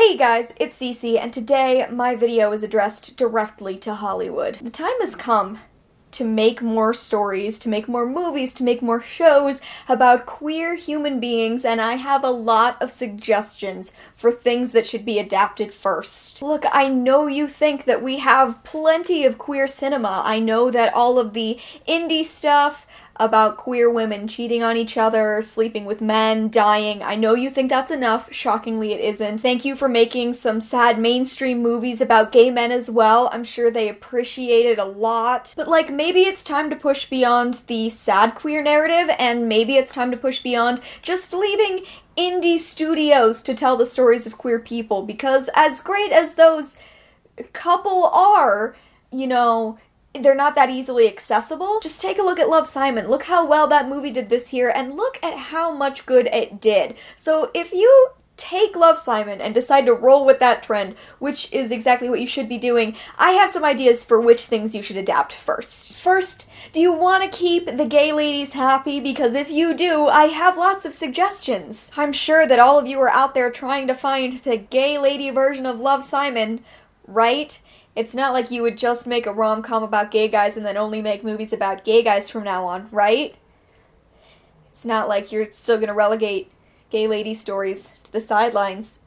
Hey guys, it's Cece, and today my video is addressed directly to Hollywood. The time has come to make more stories, to make more movies, to make more shows about queer human beings, and I have a lot of suggestions for things that should be adapted first. Look, I know you think that we have plenty of queer cinema. I know that all of the indie stuff about queer women cheating on each other, sleeping with men, dying. I know you think that's enough. Shockingly, it isn't. Thank you for making some sad mainstream movies about gay men as well. I'm sure they appreciate it a lot. But like, maybe it's time to push beyond the sad queer narrative, and maybe it's time to push beyond just leaving indie studios to tell the stories of queer people, because as great as those couple are, you know, they're not that easily accessible. Just take a look at Love, Simon. Look how well that movie did this year, and look at how much good it did. So if you take Love, Simon and decide to roll with that trend, which is exactly what you should be doing, I have some ideas for which things you should adapt first. First, do you want to keep the gay ladies happy? Because if you do, I have lots of suggestions. I'm sure that all of you are out there trying to find the gay lady version of Love, Simon, right? It's not like you would just make a rom-com about gay guys and then only make movies about gay guys from now on, right? It's not like you're still gonna relegate gay lady stories to the sidelines,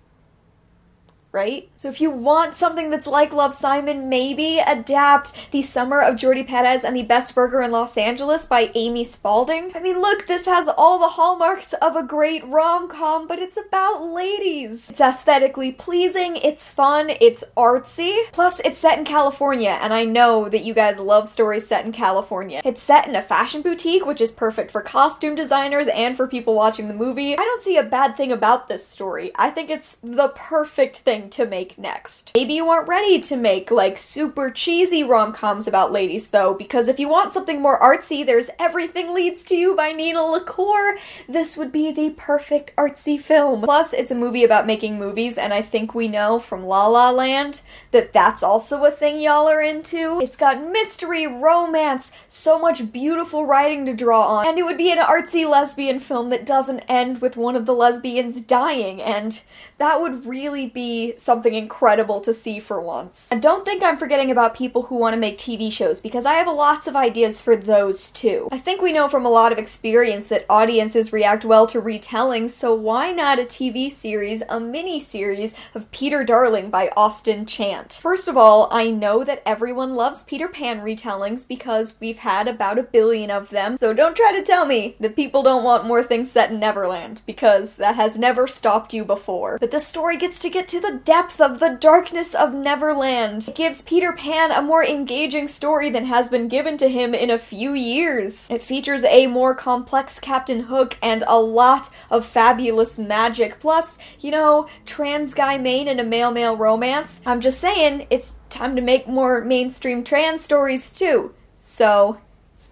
right? So if you want something that's like Love, Simon, maybe adapt The Summer of Jordi Perez and the Best Burger in Los Angeles by Amy Spalding. I mean, look, this has all the hallmarks of a great rom-com, but it's about ladies. It's aesthetically pleasing, it's fun, it's artsy, plus it's set in California, and I know that you guys love stories set in California. It's set in a fashion boutique, which is perfect for costume designers and for people watching the movie. I don't see a bad thing about this story. I think it's the perfect thing to make next. Maybe you aren't ready to make like super cheesy rom-coms about ladies though, because if you want something more artsy, there's Everything Leads to You by Nina LaCour. This would be the perfect artsy film. Plus, it's a movie about making movies, and I think we know from La La Land that that's also a thing y'all are into. It's got mystery, romance, so much beautiful writing to draw on, and it would be an artsy lesbian film that doesn't end with one of the lesbians dying, and that would really be something incredible to see for once. And don't think I'm forgetting about people who want to make TV shows, because I have lots of ideas for those too. I think we know from a lot of experience that audiences react well to retellings, so why not a TV series, a mini-series of Peter Darling by Austin Chant? First of all, I know that everyone loves Peter Pan retellings because we've had about 1 billion of them, so don't try to tell me that people don't want more things set in Neverland, because that has never stopped you before. But the story gets to get to the depth of the darkness of Neverland. It gives Peter Pan a more engaging story than has been given to him in a few years. It features a more complex Captain Hook and a lot of fabulous magic, plus, you know, trans guy main and a male-male romance. I'm just saying, it's time to make more mainstream trans stories too. So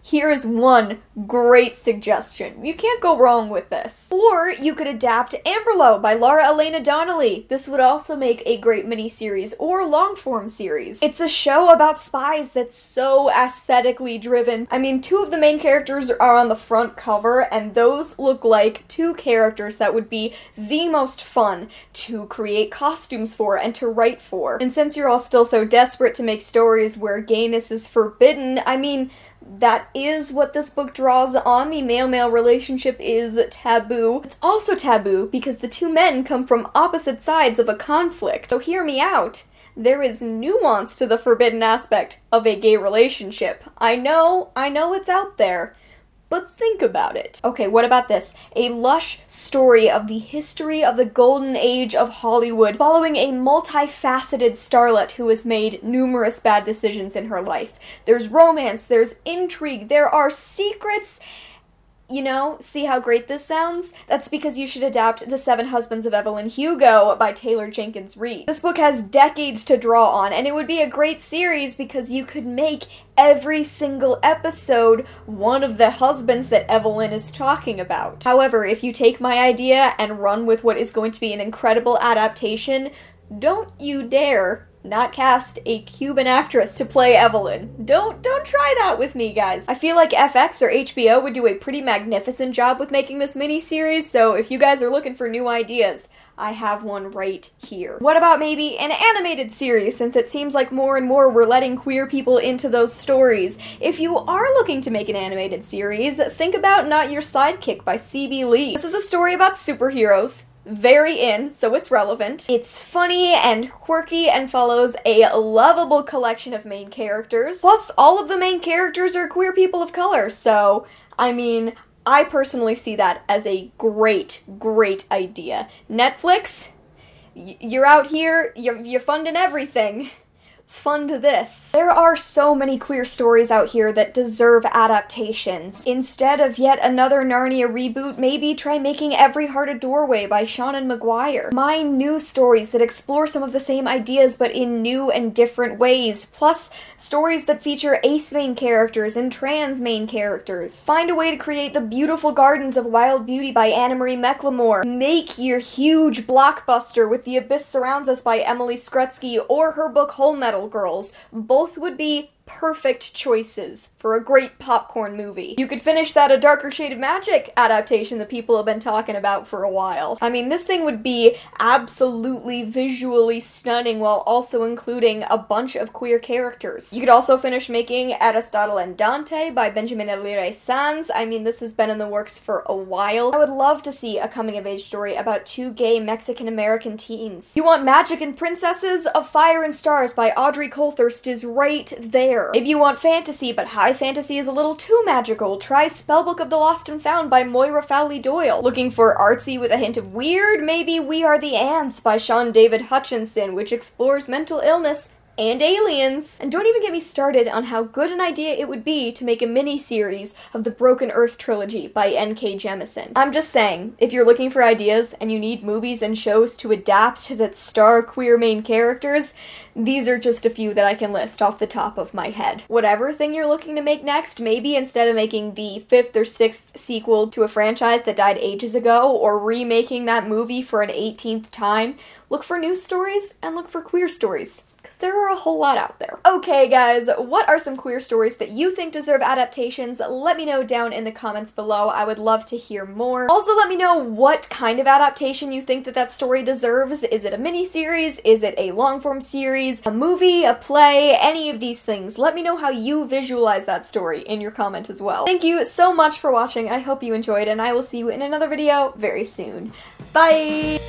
here's one great suggestion. You can't go wrong with this. Or you could adapt Amberlo by Laura Elena Donnelly. This would also make a great miniseries or long-form series. It's a show about spies that's so aesthetically driven. I mean, 2 of the main characters are on the front cover, and those look like 2 characters that would be the most fun to create costumes for and to write for. And since you're all still so desperate to make stories where gayness is forbidden, I mean, that is what this book draws on. The male-male relationship is taboo. It's also taboo because the 2 men come from opposite sides of a conflict. So hear me out. There is nuance to the forbidden aspect of a gay relationship. I know it's out there. But think about it. Okay, what about this? A lush story of the history of the golden age of Hollywood, following a multifaceted starlet who has made numerous bad decisions in her life. There's romance, there's intrigue, there are secrets. You know, see how great this sounds? That's because you should adapt The 7 Husbands of Evelyn Hugo by Taylor Jenkins Reid. This book has decades to draw on, and it would be a great series because you could make every single episode one of the husbands that Evelyn is talking about. However, if you take my idea and run with what is going to be an incredible adaptation, don't you dare not cast a Cuban actress to play Evelyn. Don't try that with me, guys. I feel like FX or HBO would do a pretty magnificent job with making this miniseries, so if you guys are looking for new ideas, I have one right here. What about maybe an animated series, since it seems like more and more we're letting queer people into those stories? If you are looking to make an animated series, think about Not Your Sidekick by C.B. Lee. This is a story about superheroes. Very in, so it's relevant. It's funny and quirky and follows a lovable collection of main characters. Plus, all of the main characters are queer people of color, so, I mean, I personally see that as a great, great idea. Netflix, you're out here, you're funding everything. Fund this. There are so many queer stories out here that deserve adaptations. Instead of yet another Narnia reboot, maybe try making Every Heart a Doorway by Seanan McGuire. Mine new stories that explore some of the same ideas but in new and different ways, plus stories that feature ace main characters and trans main characters. Find a way to create the beautiful gardens of Wild Beauty by Anna Marie McLemore. Make your huge blockbuster with The Abyss Surrounds Us by Emily Skrutsky or her book Whole Metal Girls. Both would be perfect choices for a great popcorn movie. You could finish that A Darker Shade of Magic adaptation that people have been talking about for a while. I mean, this thing would be absolutely visually stunning while also including a bunch of queer characters. You could also finish making Aristotle and Dante by Benjamin Elire Sanz. I mean, this has been in the works for a while. I would love to see a coming-of-age story about two gay Mexican-American teens. You want Magic and Princesses? Of Fire and Stars by Audrey Colthurst is right there. Maybe you want fantasy, but high fantasy is a little too magical. Try Spellbook of the Lost and Found by Moira Fowley Doyle. Looking for artsy with a hint of weird? Maybe We Are the Ants by Sean David Hutchinson, which explores mental illness and aliens. And don't even get me started on how good an idea it would be to make a mini-series of the Broken Earth trilogy by N.K. Jemisin. I'm just saying, if you're looking for ideas and you need movies and shows to adapt that star queer main characters, these are just a few that I can list off the top of my head. Whatever thing you're looking to make next, maybe instead of making the 5th or 6th sequel to a franchise that died ages ago, or remaking that movie for an 18th time, look for news stories and look for queer stories. Because there are a whole lot out there. Okay guys, what are some queer stories that you think deserve adaptations? Let me know down in the comments below. I would love to hear more. Also let me know what kind of adaptation you think that story deserves. Is it a mini-series? Is it a long-form series? A movie? A play? Any of these things. Let me know how you visualize that story in your comment as well. Thank you so much for watching. I hope you enjoyed, and I will see you in another video very soon. Bye!